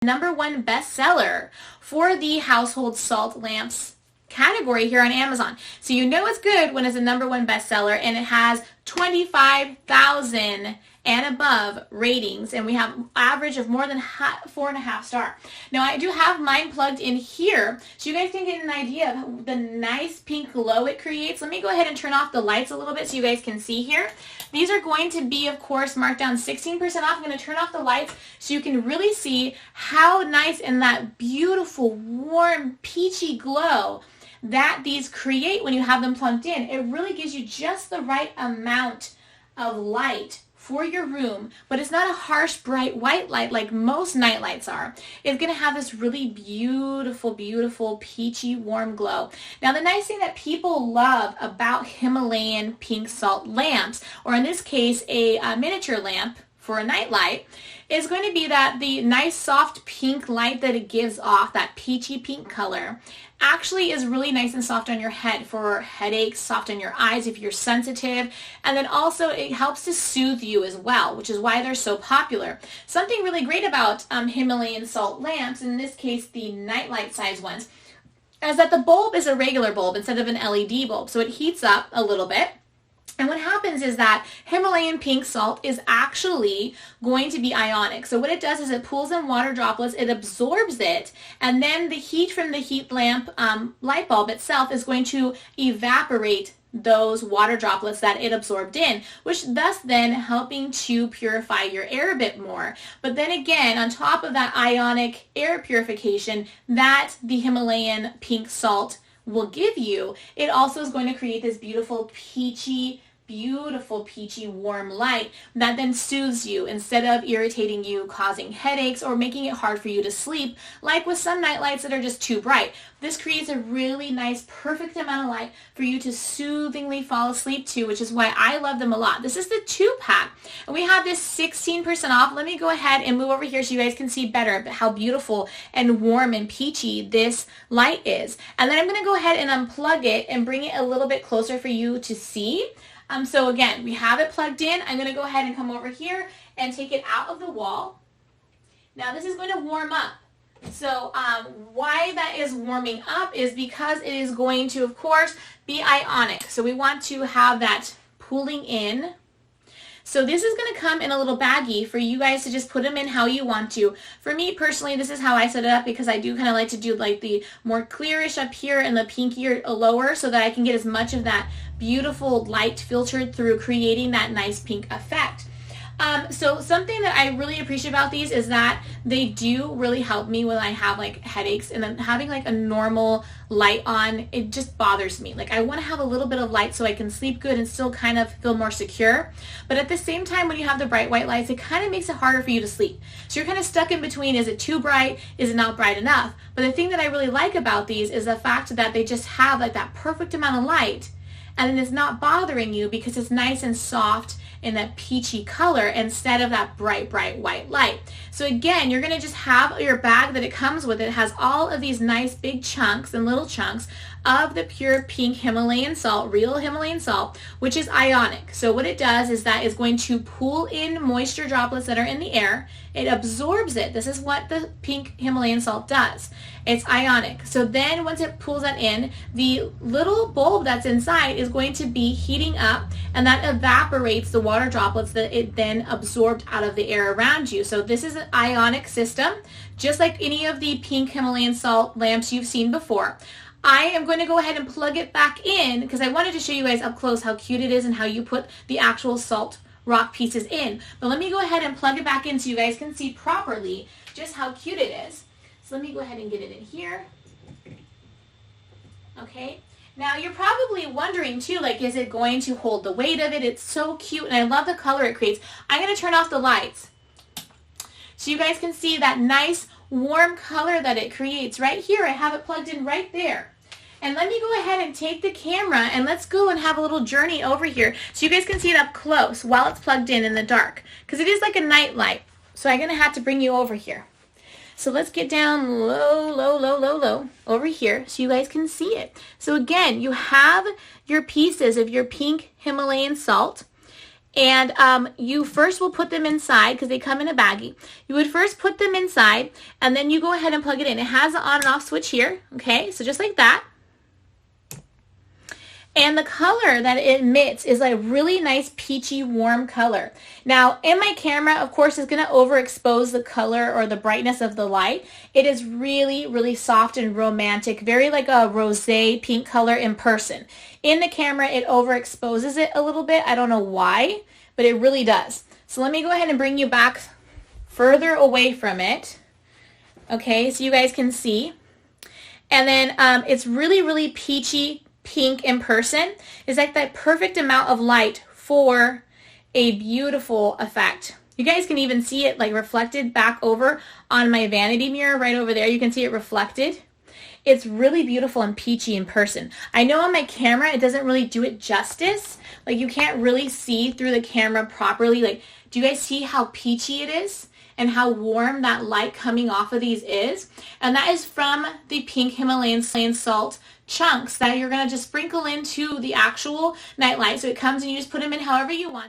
#1 bestseller for the household salt lamps category here on Amazon. So you know it's good when it's a #1 bestseller, and it has 25,000 and above ratings, and we have average of more than 4.5 star. Now I do have mine plugged in here so you guys can get an idea of the nice pink glow it creates. Let me go ahead and turn off the lights a little bit so you guys can see here. These are going to be, of course, marked down 16% off. I'm going to turn off the lights so you can really see how nice and that beautiful, warm, peachy glow that these create when you have them plugged in. It really gives you just the right amount of light for your room, but it's not a harsh, bright white light like most night lights are. It's going to have this really beautiful, beautiful, peachy, warm glow. Now, the nice thing that people love about Himalayan pink salt lamps, or in this case, a miniature lamp for a night light, is going to be that the nice soft pink light that it gives off, that peachy pink color, actually is really nice and soft on your head for headaches, soft on your eyes if you're sensitive, and then also it helps to soothe you as well, which is why they're so popular. Something really great about Himalayan salt lamps, in this case the nightlight size ones, is that the bulb is a regular bulb instead of an LED bulb, so it heats up a little bit. And what happens is that Himalayan pink salt is actually going to be ionic. So what it does is it pulls in water droplets, it absorbs it, and then the heat from the heat lamp light bulb itself is going to evaporate those water droplets that it absorbed in, which thus then helping to purify your air a bit more. But then again, on top of that ionic air purification that the Himalayan pink salt will give you, it also is going to create this beautiful peachy warm light that then soothes you instead of irritating you, causing headaches, or making it hard for you to sleep like with some night lights that are just too bright. This creates a really nice, perfect amount of light for you to soothingly fall asleep to, which is why I love them a lot. This is the 2-pack, and we have this 16% off. Let me go ahead and move over here so you guys can see better how beautiful and warm and peachy this light is. And then I'm going to go ahead and unplug it and bring it a little bit closer for you to see. So again, we have it plugged in. I'm going to go ahead and come over here and take it out of the wall. Now this is going to warm up. So why that is warming up is because it is going to, of course, be ionic. So we want to have that pulling in. So this is going to come in a little baggie for you guys to just put them in how you want to. For me personally, this is how I set it up because I do kind of like to do like the more clearish up here and the pinkier lower so that I can get as much of that beautiful light filtered through, creating that nice pink effect. So something that I really appreciate about these is that they do really help me when I have like headaches, and then having like a normal light on, it just bothers me. Like I want to have a little bit of light so I can sleep good and still kind of feel more secure. But at the same time, when you have the bright white lights, it kind of makes it harder for you to sleep. So you're kind of stuck in between. Is it too bright? Is it not bright enough? But the thing that I really like about these is the fact that they just have like that perfect amount of light, and then it's not bothering you because it's nice and soft in that peachy color instead of that bright white light. So again, you're going to just have your bag that it comes with. It has all of these nice big chunks and little chunks of the pure pink Himalayan salt, real Himalayan salt, which is ionic. So what it does is that is going to pull in moisture droplets that are in the air. It absorbs it. This is what the pink Himalayan salt does. It's ionic. So then once it pulls that in, the little bulb that's inside is going to be heating up, and that evaporates the water droplets that it then absorbed out of the air around you. So this is an ionic system, just like any of the pink Himalayan salt lamps you've seen before. I am going to go ahead and plug it back in because I wanted to show you guys up close how cute it is and how you put the actual salt rock pieces in. But let me go ahead and plug it back in so you guys can see properly just how cute it is. So let me go ahead and get it in here. Okay. Now you're probably wondering too, like, is it going to hold the weight of it? It's so cute, and I love the color it creates. I'm going to turn off the lights so you guys can see that nice warm color that it creates right here. I have it plugged in right there. And let me go ahead and take the camera and let's go and have a little journey over here so you guys can see it up close while it's plugged in the dark, because it is like a night light. So I'm going to have to bring you over here. So let's get down low over here so you guys can see it. So again, you have your pieces of your pink Himalayan salt, And you first will put them inside because they come in a baggie. You would first put them inside, and then you go ahead and plug it in. It has an on and off switch here, okay? So just like that. And the color that it emits is a really nice peachy warm color. Now in my camera, of course, is going to overexpose the color or the brightness of the light. It is really, really soft and romantic, very like a rosé pink color in person. In the camera, it overexposes it a little bit. I don't know why, but it really does. So let me go ahead and bring you back further away from it. Okay, so you guys can see. And then it's really, really peachy pink in person. It's like that perfect amount of light for a beautiful effect. You guys can even see it like reflected back over on my vanity mirror right over there. You can see it reflected. It's really beautiful and peachy in person. I know on my camera it doesn't really do it justice. Like you can't really see through the camera properly. Like, do you guys see how peachy it is? And how warm that light coming off of these is. And that is from the pink Himalayan salt chunks that you're going to just sprinkle into the actual night light. So it comes and you just put them in however you want.